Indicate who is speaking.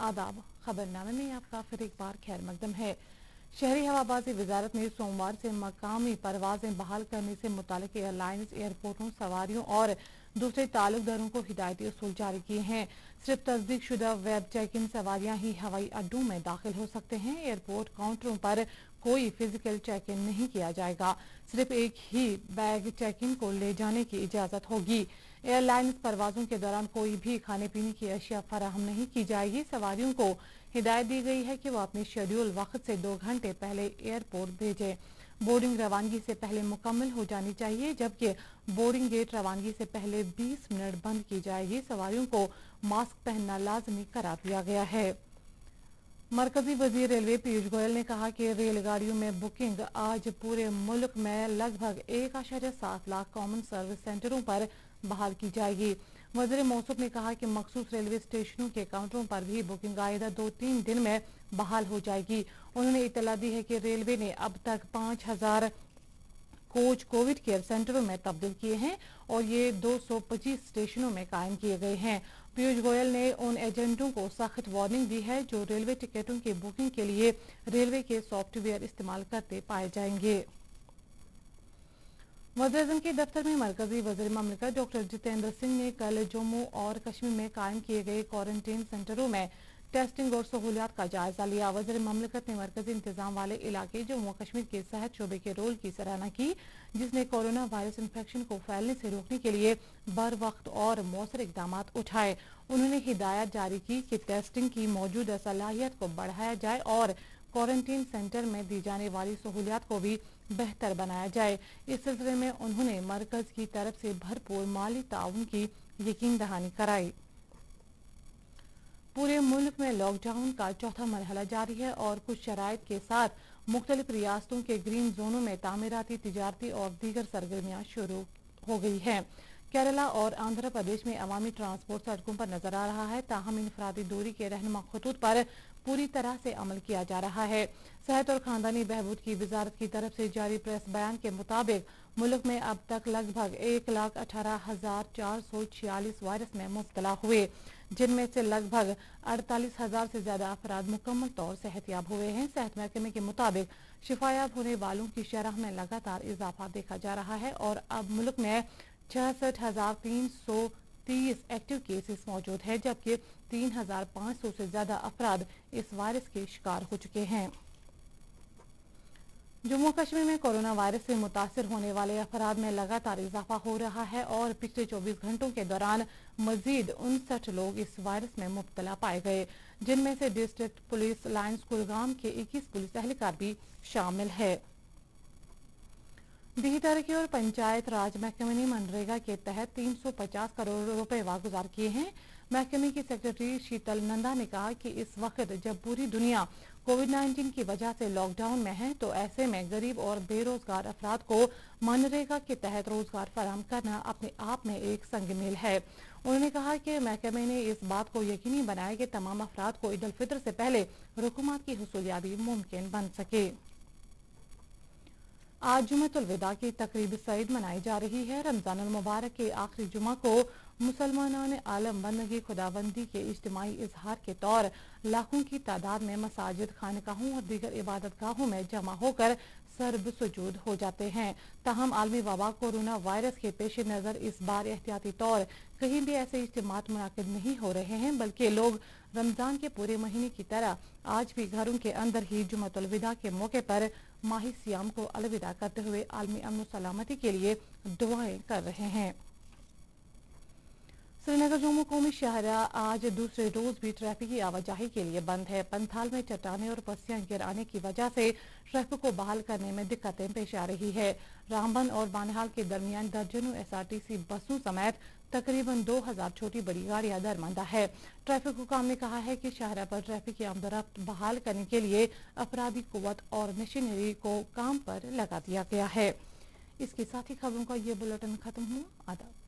Speaker 1: आदाब। खबरनामे में आपका फिर एक बार खैर मकदम है। शहरी हवाबाजी वजारत ने सोमवार से मकामी परवाजें बहाल करने से मुतालिक एयरलाइंस, एयरपोर्टों, सवारियों और दूसरे ताल्लुकदारों को हिदायती उसूल जारी किए हैं। सिर्फ तस्दीक शुदा वेब चेक इन सवारियां ही हवाई अड्डों में दाखिल हो सकते हैं। एयरपोर्ट काउंटरों पर कोई फिजिकल चेक इन नहीं किया जाएगा। सिर्फ एक ही बैग चेक इन को ले जाने की इजाजत होगी। एयरलाइंस परवाजों के दौरान कोई भी खाने पीने की अशिया फराहम नहीं की जाएगी। सवारियों को हिदायत दी गई है कि वो अपने शेड्यूल वक्त से 2 घंटे पहले एयरपोर्ट भेजें। बोर्डिंग रवानगी से पहले मुकम्मल हो जानी चाहिए, जबकि बोर्डिंग गेट रवानगी से पहले 20 मिनट बंद की जाएगी। सवारियों को मास्क पहनना लाजमी करार दिया गया है। मरकजी वजीर रेलवे पीयूष गोयल ने कहा कि रेलगाड़ियों में बुकिंग आज पूरे मुल्क में लगभग 1.7 लाख कॉमन सर्विस सेंटरों पर बहाल की जाएगी। वज़ीर मौसूफ ने कहा कि मखसूस रेलवे स्टेशनों के काउंटरों पर भी बुकिंग आइंदा 2-3 दिन में बहाल हो जाएगी। उन्होंने इतला दी है कि रेलवे ने अब तक 5000 कोच कोविड केयर सेंटरों में तब्दील किए हैं और ये 225 स्टेशनों में कायम किए गए हैं। पीयूष गोयल ने उन एजेंटों को सख्त वार्निंग दी है जो रेलवे टिकटों की बुकिंग के लिए रेलवे के सॉफ्टवेयर इस्तेमाल करते पाए जाएंगे। वज़ीर-ए-आज़म के दफ्तर में मरकजी वज़ीर ममलिकत डॉक्टर जितेंद्र सिंह ने कल जम्मू और कश्मीर में कायम किए गए क्वारंटीन सेंटरों में टेस्टिंग और सहूलियात का जायजा लिया। वज़ीर ममलिकत ने मरकजी इंतजाम वाले इलाके जम्मू कश्मीर के सेहत शोबे के रोल की सराहना की, जिसने कोरोना वायरस इन्फेक्शन को फैलने से रोकने के लिए बर वक्त और मौसर इकदाम उठाए। उन्होंने हिदायत जारी की कि टेस्टिंग की मौजूदा सलाहियत को बढ़ाया जाए और क्वारंटीन सेंटर में दी जाने वाली सहूलियात को भी बेहतर बनाया जाए। इस सिलसिले में उन्होंने मरकज की तरफ से भरपूर माली ताउन की यकीन दहानी कराई। पूरे मुल्क में लॉकडाउन का चौथा मरहला जारी है और कुछ शराइत के साथ मुख्तलिफ रियासतों के ग्रीन जोनों में तामीराती, तिजारती और दीगर सरगर्मियां शुरू हो गई हैं। केरला और आंध्र प्रदेश में अवामी ट्रांसपोर्ट सड़कों पर नजर आ रहा है, ताहम इनफरादी दूरी के रहनुमा खतूत पर पूरी तरह से अमल किया जा रहा है। सेहत और खानदानी बहबूद की वजारत की तरफ से जारी प्रेस बयान के मुताबिक मुल्क में अब तक लगभग 1,18,446 वायरस में मुब्तला हुए, जिनमें से लगभग 48,000 से ज्यादा अफराद मुकम्मल तौर से सेहतयाब हुए हैं। सेहत महकमे के मुताबिक शिफायाब होने वालों की शरह में लगातार इजाफा देखा जा रहा है और अब मुल्क में 66,330 एक्टिव केसेस मौजूद है, जबकि 3,500 से ज्यादा अफराद इस वायरस के शिकार हो चुके हैं। जम्मू कश्मीर में कोरोना वायरस से मुतासर होने वाले अफराद में लगातार इजाफा हो रहा है और पिछले 24 घंटों के दौरान मजीद 59 लोग इस वायरस में मुब्तला पाए गए, जिनमें से डिस्ट्रिक्ट पुलिस लाइन्स कुलगाम के 21 पुलिस एहलकार भी शामिल है। दिही तरक्की और पंचायत राज महकमे ने मनरेगा के तहत 350 करोड़ रुपए वागुजार किए हैं। महकमे की सेक्रेटरी शीतल नंदा ने कहा कि इस वक्त जब पूरी दुनिया कोविड-19 की वजह से लॉकडाउन में है, तो ऐसे में गरीब और बेरोजगार अफराद को मनरेगा के तहत रोजगार फराहम करना अपने आप में एक संग-मील है। उन्होंने कहा कि महकमे ने इस बात को यकीनी बनाया कि तमाम अफराद को ईद उल फितर से पहले रुकुमात की हुसूलियाबी मुमकिन बन सके। आज जुम्मतुल विदा की तकरीब सईद मनाई जा रही है। रमजान मुबारक के आखिरी जुमा को मुसलमानान आलम बंदगी खुदाबंदी के इज्तिमाई इजहार के तौर लाखों की तादाद में मसाजिद, खानकाहों और दीगर इबादत गाहों में जमा होकर सर्ब सुजूद हो जाते हैं। ताहम आलमी वबा कोरोना वायरस के पेश नजर इस बार एहतियाती तौर कहीं भी ऐसे इज्तिमात मुनाकिद नहीं हो रहे हैं, बल्कि लोग रमजान के पूरे महीने की तरह आज भी घरों के अंदर ही जुम्मतुल विदा के मौके पर माही सियाम को अलविदा करते हुए आलमी अमन सलामती के लिए दुआएं कर रहे हैं। श्रीनगर जम्मू कौमी शाहरा आज दूसरे रोज भी ट्रैफिक की आवाजाही के लिए बंद है। पंथाल में चट्टाने और पस्सियां गिर आने की वजह से ट्रैफिक को बहाल करने में दिक्कतें पेश आ रही है। रामबन और बानिहाल के दरमियान दर्जनों एसआरटीसी बसों समेत तकरीबन 2000 छोटी बड़ी गाड़ियां दरमंदा है। ट्रैफिक हुकाम ने कहा है कि शाहरा पर ट्रैफिक की आमदोरफ्त बहाल करने के लिए अफरादी कुव्वत और मशीनरी को काम पर लगा दिया गया है। इसके साथ ही खबरों का ये बुलेटिन खत्म हुआ। आदाब।